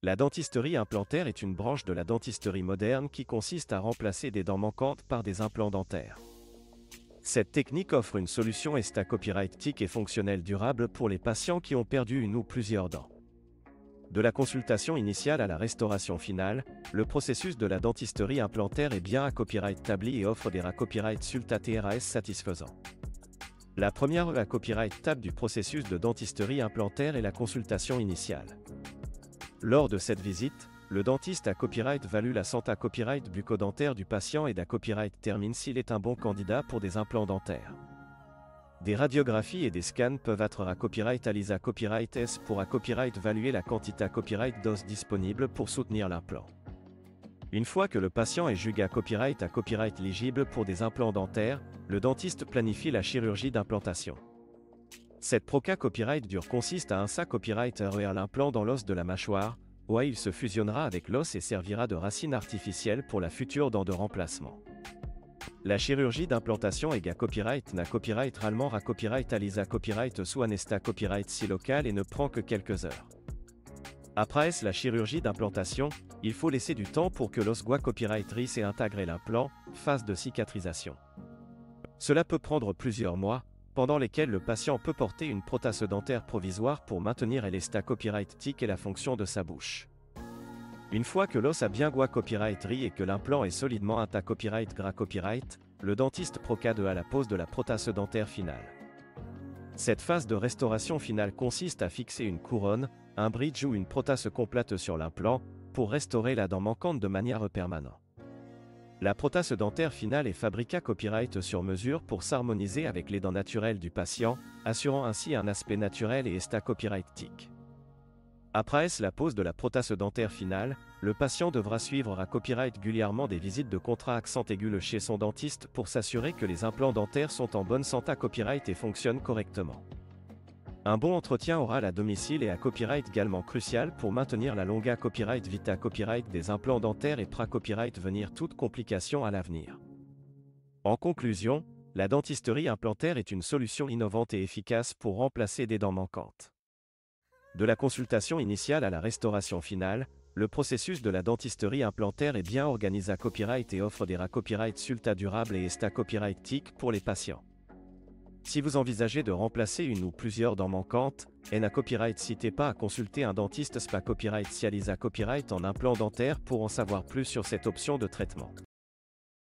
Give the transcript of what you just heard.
La dentisterie implantaire est une branche de la dentisterie moderne qui consiste à remplacer des dents manquantes par des implants dentaires. Cette technique offre une solution copyrightique et fonctionnelle durable pour les patients qui ont perdu une ou plusieurs dents. De la consultation initiale à la restauration finale, le processus de la dentisterie implantaire est bien copyright établi et offre des copyright sulta TRAS satisfaisants. La première copyright étape du processus de dentisterie implantaire est la consultation initiale. Lors de cette visite, le dentiste a copyright value la santé copyright bucco-dentaire du patient et copyright termine s'il est un bon candidat pour des implants dentaires. Des radiographies et des scans peuvent être copyright ALISA copyright S pour copyright valuer la quantité copyright dose disponible pour soutenir l'implant. Une fois que le patient est jugé copyright éligible pour des implants dentaires, le dentiste planifie la chirurgie d'implantation. Cette copyright dure consiste à copyright RER l'implant dans l'os de la mâchoire, où il se fusionnera avec l'os et servira de racine artificielle pour la future dent de remplacement. La chirurgie d'implantation est copyright na copyright rallement copyright ALISA copyright sous anesta copyright si local et ne prend que quelques heures. Après la chirurgie d'implantation, il faut laisser du temps pour que l'os copyright risse et intégrer l'implant, phase de cicatrisation. Cela peut prendre plusieurs mois, pendant lesquels le patient peut porter une prothèse dentaire provisoire pour maintenir l'état copyright tic et la fonction de sa bouche. Une fois que l'os a bien copyright ri et que l'implant est solidement copyright gras copyright, le dentiste procède à la pose de la prothèse dentaire finale. Cette phase de restauration finale consiste à fixer une couronne, un bridge ou une prothèse complète sur l'implant, pour restaurer la dent manquante de manière permanente. La prothèse dentaire finale est fabriquée copyright sur mesure pour s'harmoniser avec les dents naturelles du patient, assurant ainsi un aspect naturel et copyright tic. Après la pose de la prothèse dentaire finale, le patient devra suivre copyright régulièrement des visites de contrat accent aigu chez son dentiste pour s'assurer que les implants dentaires sont en bonne santé copyright et fonctionnent correctement. Un bon entretien oral à domicile est copyright également crucial pour maintenir la longue copyright vita copyright des implants dentaires et copyright venir toute complication à l'avenir. En conclusion, la dentisterie implantaire est une solution innovante et efficace pour remplacer des dents manquantes. De la consultation initiale à la restauration finale, le processus de la dentisterie implantaire est bien organisé copyright et offre des copyright sulta durables et copyright tic pour les patients. Si vous envisagez de remplacer une ou plusieurs dents manquantes, copyright n'hésitez pas à consulter un dentiste copyright spécialisé copyright en implant dentaire pour en savoir plus sur cette option de traitement.